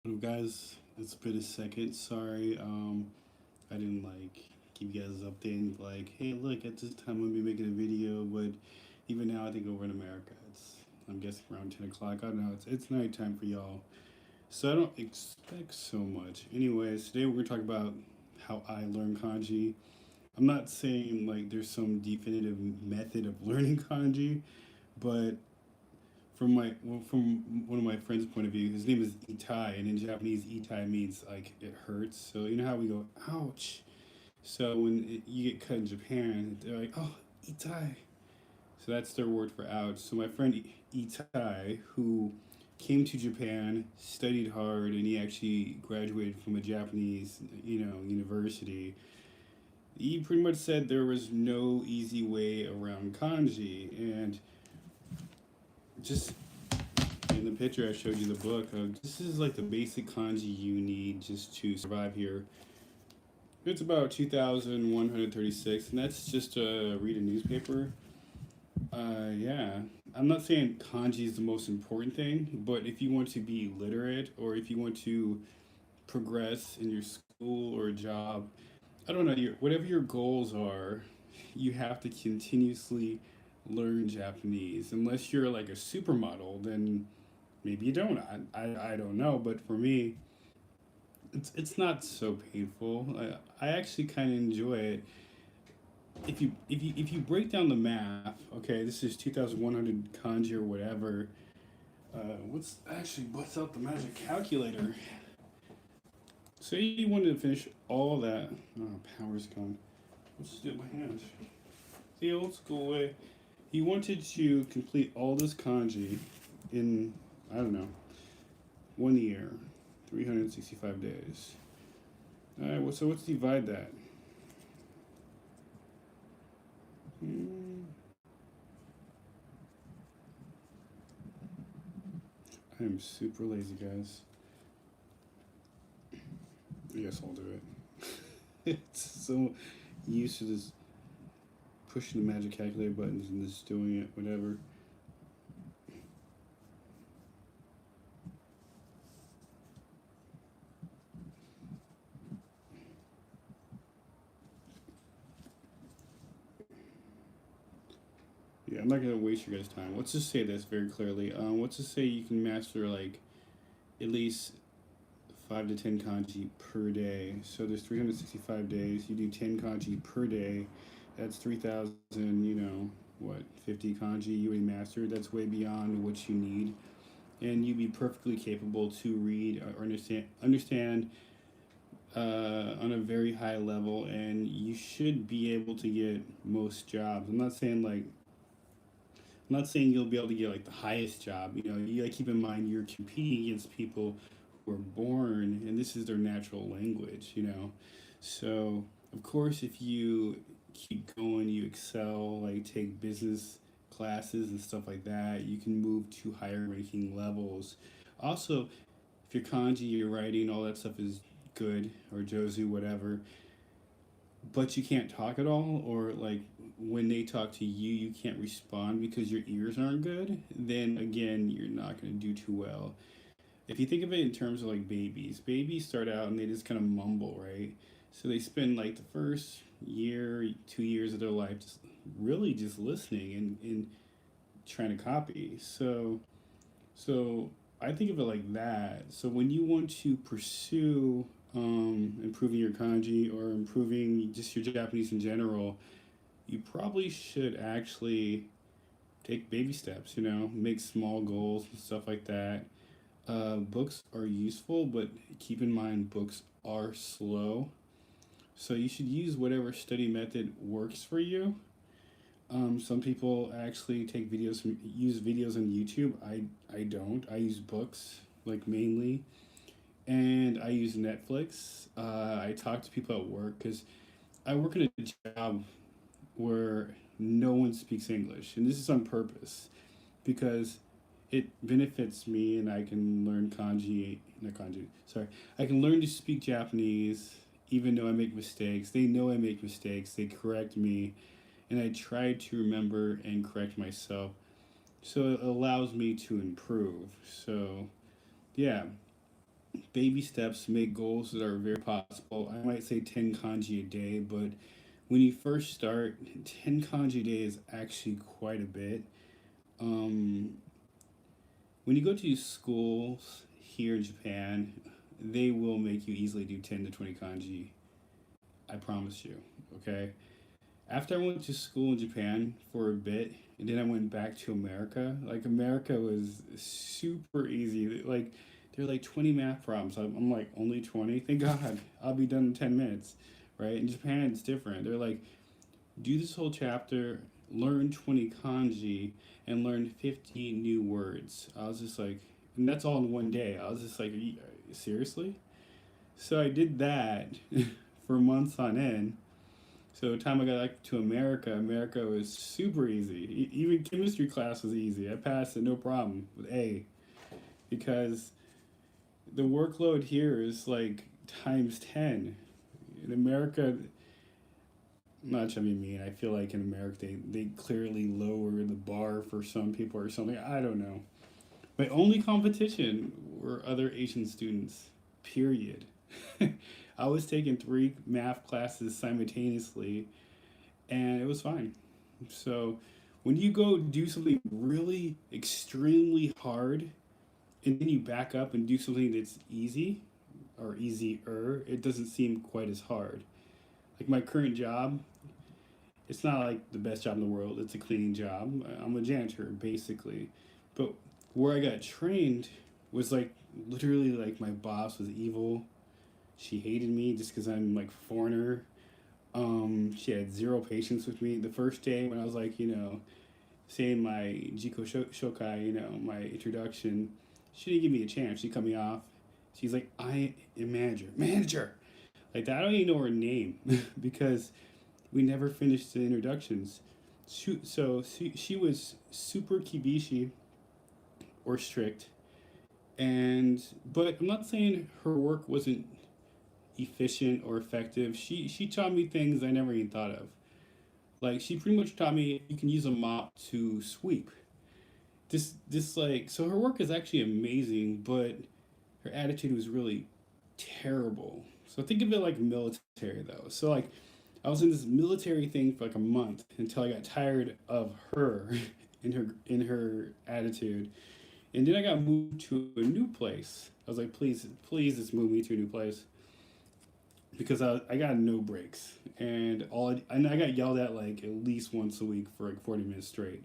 Guys, it's been a second. Sorry, I didn't give you guys updating like, hey, look, at this time I'm gonna be making a video. But even now, I think over in America, I'm guessing around 10 o'clock. I don't know. It's nighttime for y'all, so I don't expect so much. Anyways, today we're gonna talk about how I learn kanji. I'm not saying like there's some definitive method of learning kanji, but from one of my friends' point of view, his name is Itai, and in Japanese, Itai means like it hurts. So you know how we go, ouch. So when you get cut in Japan, they're like, oh, Itai. So that's their word for ouch. So my friend Itai, who came to Japan, studied hard, and he actually graduated from a Japanese, university. He pretty much said there was no easy way around kanji, and just in the picture I showed you the book. This is like the basic kanji you need just to survive here. It's about 2,136, and that's just to read a newspaper. Yeah, I'm not saying kanji is the most important thing, but if you want to be literate or if you want to progress in your school or job, I don't know, whatever your goals are, you have to continuously learn Japanese. Unless you're like a supermodel, then maybe you don't. I don't know, but for me, it's not so painful. I actually kind of enjoy it. If you break down the math, okay, this is 2,100 kanji or whatever. What's out the magic calculator? Say you wanted to finish all that. Oh, power's gone. Let's just do it by hand. The old school way. He wanted to complete all this kanji in, I don't know, 1 year, 365 days. All right, well, so let's divide that. Hmm, I am super lazy, guys. I guess I'll do it. It's so used to just pushing the magic calculator buttons and just doing it, whatever. Yeah, I'm not gonna waste your guys' time. Let's just say this very clearly. Let's just say you can master like at least 5 to 10 kanji per day. So there's 365 days. You do 10 kanji per day. That's 3,000. What, 50 kanji you already mastered. That's way beyond what you need, and you'd be perfectly capable to read or understand on a very high level, and you should be able to get most jobs. I'm not saying you'll be able to get like the highest job. You gotta keep in mind you're competing against people who are born and this is their natural language. So of course, if you keep going, you excel, like take business classes and stuff like that, you can move to higher ranking levels. Also, if your kanji, your writing, all that stuff is good, or Jozu, whatever, but you can't talk at all, or like when they talk to you, you can't respond because your ears aren't good, then again, you're not going to do too well. If you think of it in terms of like babies start out and they just kind of mumble, right? So they spend like the first year, 2 years of their life just really just listening and trying to copy. So I think of it like that. So when you want to pursue improving your kanji or improving just your Japanese in general, you probably should actually take baby steps. Make small goals and stuff like that. Books are useful, but keep in mind books are slow. So you should use whatever study method works for you. Some people actually use videos on YouTube. I don't. I use books like mainly, and I use Netflix. I talk to people at work because I work in a job where no one speaks English, and this is on purpose because it benefits me, and I can learn kanji. Not kanji. Sorry, I can learn to speak Japanese even though I make mistakes. They know I make mistakes. They correct me, and I try to remember and correct myself. So it allows me to improve. So yeah, baby steps, make goals that are very possible. I might say 10 kanji a day, but when you first start, 10 kanji a day is actually quite a bit. Um, when you go to schools here in Japan, they will make you easily do 10 to 20 kanji. I promise you. Okay. After I went to school in Japan for a bit, and then I went back to America. Like America was super easy. Like there are like 20 math problems. I'm like only 20. Thank God, I'll be done in 10 minutes. Right? In Japan, it's different. They're like do this whole chapter, learn 20 kanji, and learn 50 new words. I was just like, and that's all in one day. I was just like, seriously? So I did that for months on end. So the time I got back to America, America was super easy. Even chemistry class was easy. I passed it no problem with A because the workload here is like times 10. In America, I'm not trying to be mean. I feel like in America they clearly lower the bar for some people or something. I don't know. My only competition were other Asian students. Period. I was taking three math classes simultaneously, and it was fine. So when you go do something really extremely hard, and then you back up and do something that's easy or easier, it doesn't seem quite as hard. Like my current job, it's not like the best job in the world. It's a cleaning job. I'm a janitor basically, but where I got trained was like literally like my boss was evil. She hated me just because I'm like foreigner. She had zero patience with me. The first day when I was like, saying my Jiko Shokai, my introduction, she didn't give me a chance. She cut me off. She's like, I am manager. Manager! Like that, I don't even know her name because we never finished the introductions. She was super kibishi or strict, and but I'm not saying her work wasn't efficient or effective. She taught me things I never even thought of. Like she pretty much taught me you can use a mop to sweep. This like so her work is actually amazing, but her attitude was really terrible. So think of it like military though. So like I was in this military thing for like a month until I got tired of her in her attitude. And then I got moved to a new place. I was like, please just move me to a new place because I got no breaks and I got yelled at like at least once a week for like 40 minutes straight.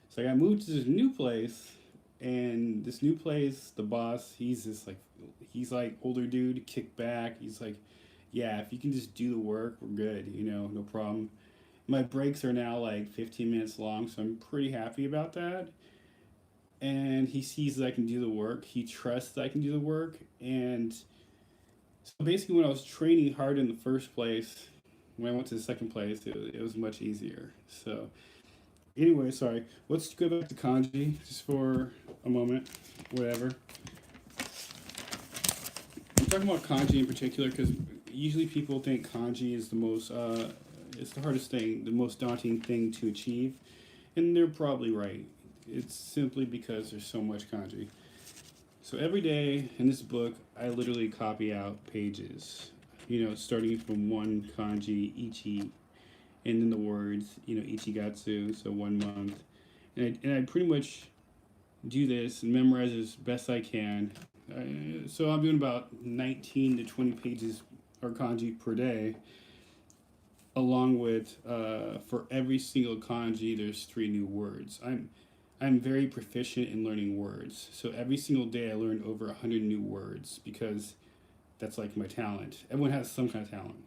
So I got moved to this new place, and this new place, the boss, he's like older dude, kick back. He's like, yeah, if you can just do the work, we're good. No problem. My breaks are now like 15 minutes long, so I'm pretty happy about that. And he sees that I can do the work. He trusts that I can do the work, and so basically, when I was training hard in the first place, when I went to the second place, it was much easier. So, anyway, sorry. Let's go back to kanji just for a moment. Whatever. I'm talking about kanji in particular because usually people think kanji is it's the hardest thing, the most daunting thing to achieve. And they're probably right. It's simply because there's so much kanji. So every day in this book, I literally copy out pages, starting from one kanji, ichi, and then the words, ichigatsu, so 1 month. And I pretty much do this and memorize as best I can. So I'm doing about 19 to 20 pages or kanji per day, along with, for every single kanji, there's 3 new words. I'm very proficient in learning words. So every single day I learn over 100 new words because that's like my talent. Everyone has some kind of talent.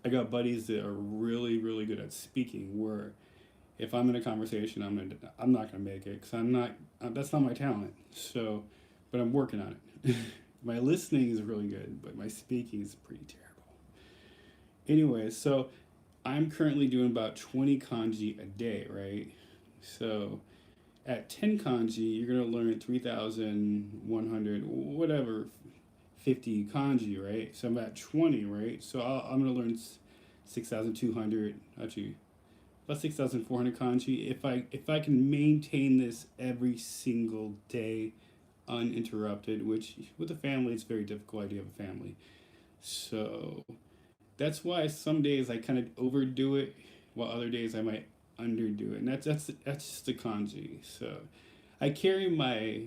I got buddies that are really, really good at speaking. Where if I'm in a conversation, I'm not gonna make it because I'm not. That's not my talent. So, but I'm working on it. My listening is really good, but my speaking is pretty terrible. Anyway, so I'm currently doing about 20 kanji a day, right? So at 10 kanji, you're going to learn 3,100, whatever, 50 kanji, right? So I'm at 20, right? So I'm going to learn 6,200, actually, about 6,400 kanji. If I can maintain this every single day, uninterrupted, which with a family, it's very difficult. I do have a family. So that's why some days I kind of overdo it, while other days I might underdo it. And that's just the kanji. So I carry my,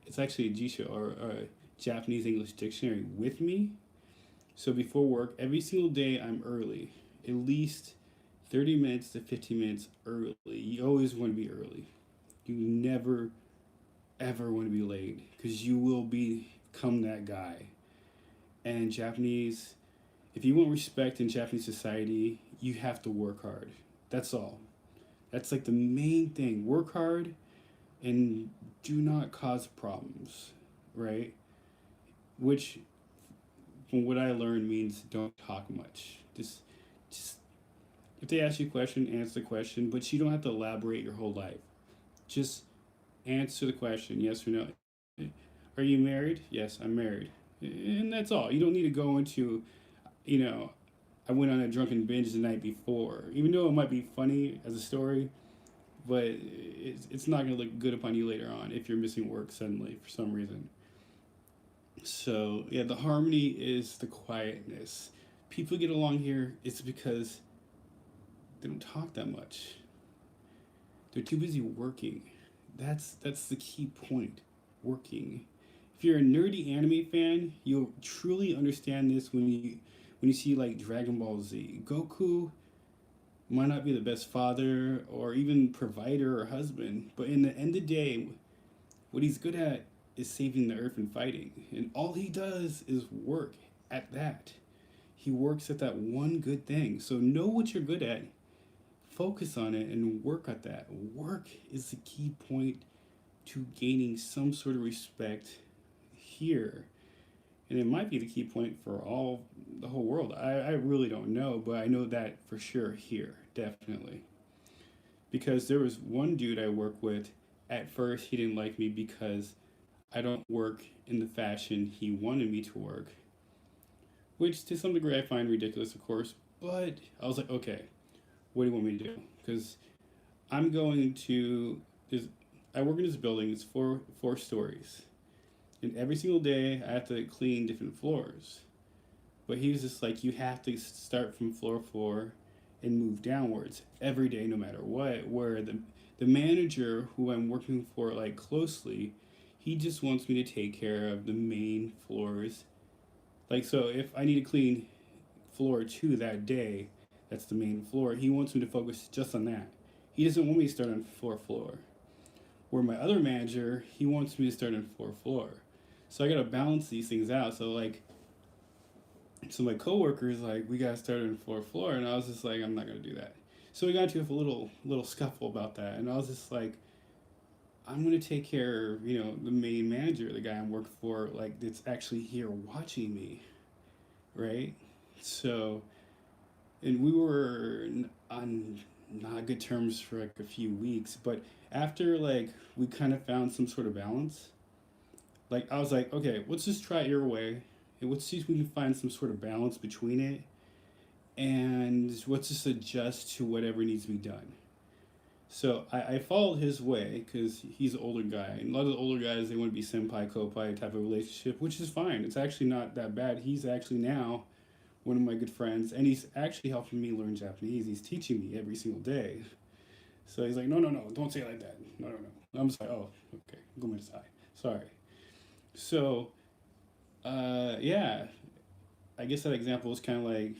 it's actually a Jisho or a Japanese English dictionary with me. So before work, every single day I'm early, at least 30 minutes to 15 minutes early. You always want to be early. You never ever want to be late because you will become that guy. And Japanese, if you want respect in Japanese society, you have to work hard. That's all. That's like the main thing. Work hard and do not cause problems, right? Which, from what I learned, means don't talk much. Just if they ask you a question, answer the question, but you don't have to elaborate your whole life. Just answer the question, yes or no. Are you married? Yes, I'm married. And that's all. You don't need to go into, you know, I went on a drunken binge the night before. Even though it might be funny as a story, but it's not going to look good upon you later on if you're missing work suddenly for some reason. So, yeah, the harmony is the quietness. People get along here, it's because they don't talk that much. They're too busy working. That's the key point. Working. If you're a nerdy anime fan, you'll truly understand this when you see like Dragon Ball Z. Goku might not be the best father or even provider or husband, but in the end of the day, what he's good at is saving the earth and fighting. And all he does is work at that. He works at that one good thing. So know what you're good at, focus on it, and work at that. Work is the key point to gaining some sort of respect here. And it might be the key point for the whole world. I really don't know, but I know that for sure here, definitely. Because there was one dude I work with, at first he didn't like me because I don't work in the fashion he wanted me to work, which to some degree I find ridiculous, of course. But I was like, okay, what do you want me to do? Because I'm going to, I work in this building, it's four stories. And every single day I have to clean different floors. But he was just like, you have to start from floor 4 and move downwards every day, no matter what. Where the manager who I'm working for like closely, he just wants me to take care of the main floors. Like, so if I need to clean floor 2 that day, that's the main floor, he wants me to focus just on that. He doesn't want me to start on floor. Where my other manager, he wants me to start on floor. So I gotta balance these things out. So my coworkers like, we gotta start on floor, and I was just like, I'm not gonna do that. So we got into a little scuffle about that, and I was just like, I'm gonna take care of the main manager, the guy I'm working for, like that's actually here watching me, right? So, and we were on not good terms for like a few weeks, but after like we kind of found some sort of balance, like I was like, okay, let's just try it your way, and let's see if we can find some sort of balance between it, and let's just adjust to whatever needs to be done. So I followed his way because he's an older guy. And a lot of the older guys, they want to be senpai, kopai type of relationship, which is fine. It's actually not that bad. He's actually now one of my good friends, and he's actually helping me learn Japanese. He's teaching me every single day. So he's like, no, don't say it like that. No. I'm just like, oh, okay, gomensai. Sorry. So, yeah, I guess that example is kind of like,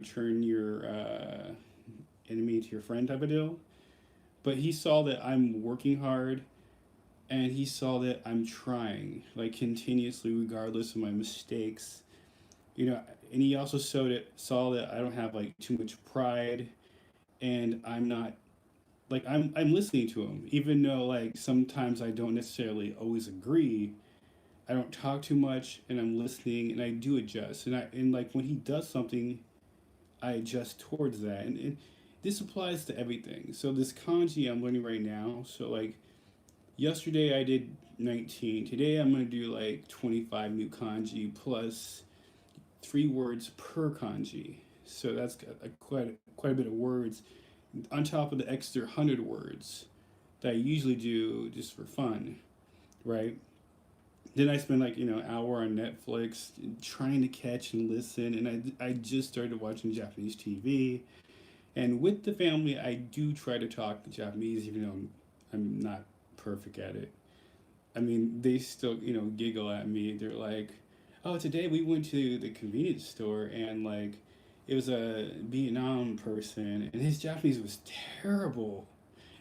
turn your enemy to your friend type of deal. But he saw that I'm working hard, and he saw that I'm trying like continuously regardless of my mistakes. And he also saw that I don't have like too much pride, and I'm not like I'm listening to him even though like sometimes I don't necessarily always agree. I don't talk too much, and I'm listening, and I do adjust, and like when he does something, I adjust towards that, and this applies to everything. So this kanji I'm learning right now. So like yesterday I did 19. Today I'm gonna do like 25 new kanji plus 3 words per kanji. So that's quite a bit of words on top of the extra 100 words that I usually do just for fun, right? Then I spend like an hour on Netflix trying to catch and listen, and I just started watching Japanese TV. And with the family, I do try to talk Japanese, even though I'm not perfect at it. I mean, they still giggle at me. They're like, "Oh, today we went to the convenience store and like." It was a Vietnam person, and his Japanese was terrible.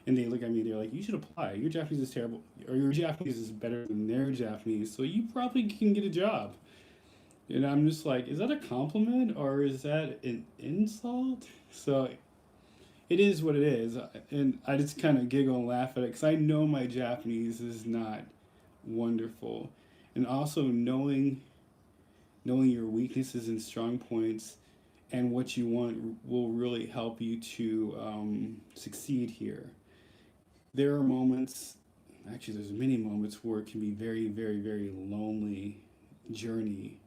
And they look at me, they're like, "You should apply. Your Japanese is terrible, or your Japanese is better than their Japanese, so you probably can get a job." And I'm just like, is that a compliment or is that an insult? So it is what it is, and I just kind of giggle and laugh at it because I know my Japanese is not wonderful, and also knowing your weaknesses and strong points and what you want will really help you to succeed here. There are moments, actually, there's many moments where it can be very, very, very lonely journey,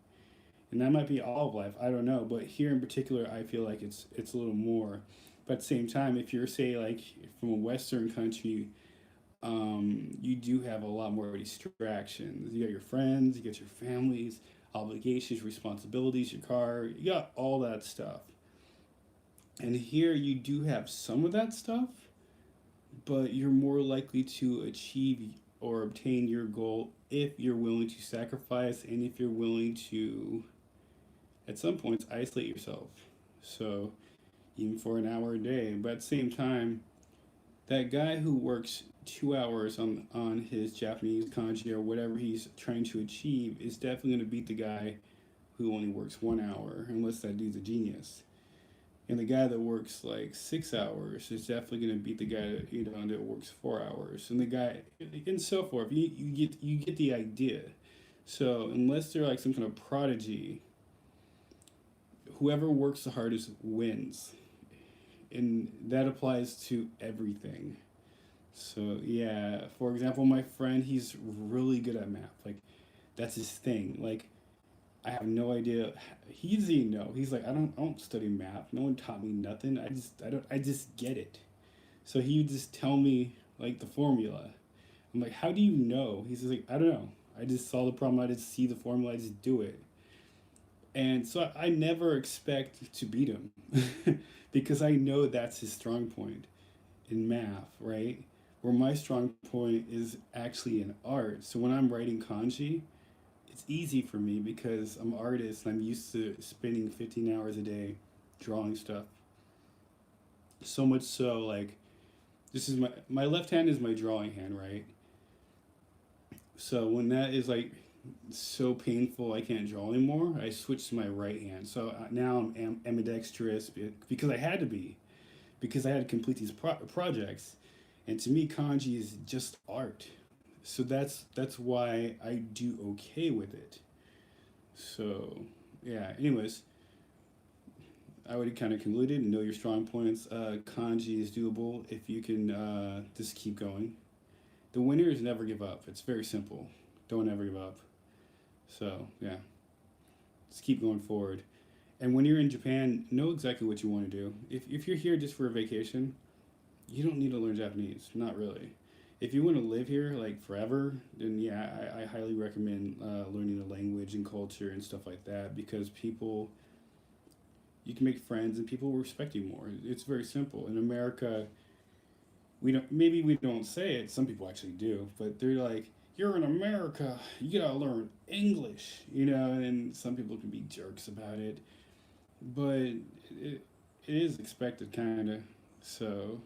and that might be all of life. I don't know, but here in particular, I feel like it's a little more. But at the same time, if you're say like from a Western country, you do have a lot more distractions. You got your friends, you got your families, obligations, responsibilities, your car, you got all that stuff. And here you do have some of that stuff, but you're more likely to achieve or obtain your goal if you're willing to sacrifice and if you're willing to, at some points, isolate yourself. So, even for an hour a day. But at the same time, that guy who works 2 hours on his Japanese kanji or whatever he's trying to achieve is definitely going to beat the guy who only works 1 hour, unless that dude's a genius. And the guy that works like 6 hours is definitely going to beat the guy that works 4 hours, and the guy and so forth. You get the idea. So unless they're like some kind of prodigy, whoever works the hardest wins, and that applies to everything. So yeah, for example, my friend, he's really good at math. Like that's his thing. Like I have no idea. He doesn't even know. He's like, I don't study math. No one taught me nothing. I just get it. So he would just tell me like the formula. I'm like, how do you know? He's just like, I don't know. I just saw the problem. I just see the formula. I just do it. And so I never expect to beat him because I know that's his strong point in math, right? Where my strong point is actually in art. So when I'm writing kanji, it's easy for me because I'm an artist and I'm used to spending 15 hours a day drawing stuff. So much so, like, this is my left hand is my drawing hand, right? So when that is like so painful I can't draw anymore, I switched to my right hand. So now I'm ambidextrous because I had to be, because I had to complete these projects. And to me, kanji is just art. So that's why I do okay with it. So yeah. Anyways, I would kind of concluded and know your strong points. Kanji is doable if you can just keep going. The winner is never give up. It's very simple. Don't ever give up. So yeah, just keep going forward. And when you're in Japan, know exactly what you want to do. If you're here just for a vacation, you don't need to learn Japanese. Not really. If you want to live here like forever, then yeah, I highly recommend learning the language and culture and stuff like that because people, you can make friends and people will respect you more. It's very simple. In America, we don't say it. Some people actually do, but they're like, "You're in America. You gotta learn English," and some people can be jerks about it, but it is expected, kind of. So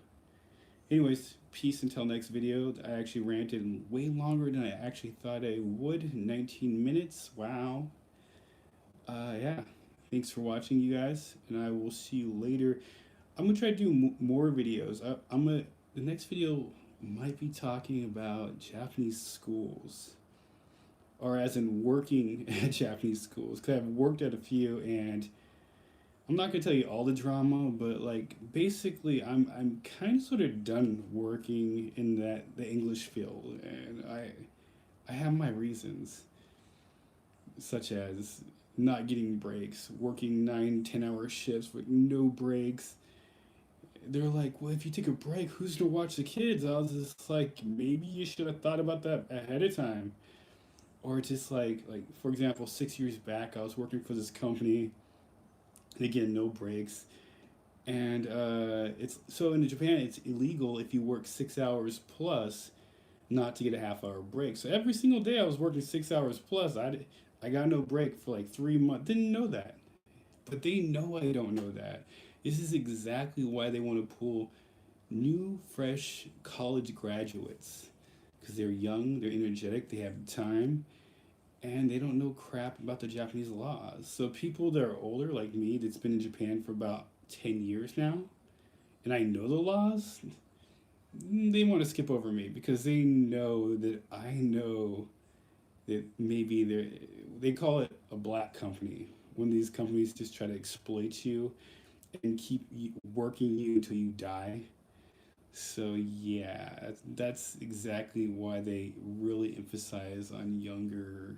anyways, peace until next video. I actually ranted way longer than I actually thought I would. 19 minutes. Wow. Yeah. Thanks for watching, you guys, and I will see you later. I'm gonna try to do more videos. The next video might be talking about Japanese schools, or as in working at Japanese schools, because I've worked at a few, and I'm not gonna tell you all the drama, but like basically, I'm kind of sort of done working in the English field, and I have my reasons, such as not getting breaks, working 9, 10 hour shifts with no breaks. They're like, well, if you take a break, who's gonna watch the kids? I was just like, maybe you should have thought about that ahead of time. Or just like for example, 6 years back, I was working for this company. And again, no breaks. And it's so in Japan, it's illegal if you work 6 hours plus not to get a half hour break. So every single day I was working 6 hours plus. I got no break for like 3 months. Didn't know that, but they know I don't know that. This is exactly why they want to pull new, fresh college graduates because they're young, they're energetic, they have time, and they don't know crap about the Japanese laws. So people that are older, like me, that's been in Japan for about 10 years now, and I know the laws, they want to skip over me because they know that I know that maybe they call it a black company when these companies just try to exploit you and keep working you until you die. So yeah, that's exactly why they really emphasize on younger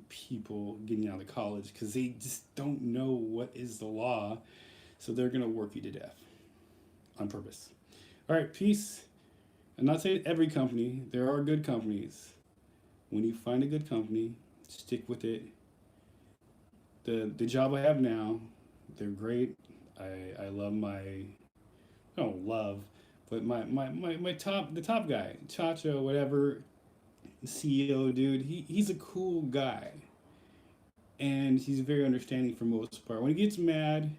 people getting out of college because they just don't know what is the law, so they're gonna work you to death on purpose. All right, peace. I'm not saying every company. There are good companies. When you find a good company, stick with it. The job I have now, they're great. I love my I don't love, but my top the top guy, Chacho, whatever, CEO dude, he's a cool guy. And he's very understanding for most part. When he gets mad,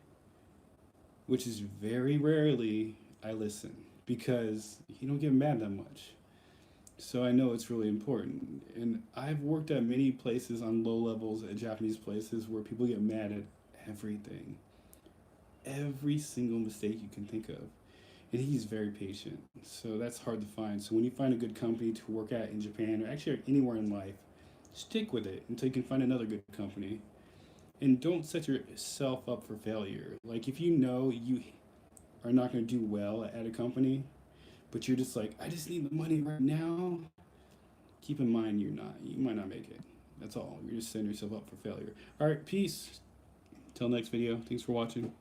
which is very rarely, I listen because he don't get mad that much. So I know it's really important. And I've worked at many places on low levels at Japanese places where people get mad at everything. Every single mistake you can think of. And he's very patient. So that's hard to find. So when you find a good company to work at in Japan or actually anywhere in life, stick with it until you can find another good company. And don't set yourself up for failure. Like if you know you are not going to do well at a company, but you're just like, I just need the money right now, keep in mind you might not make it. That's all. You're just setting yourself up for failure. All right, peace. Till next video. Thanks for watching.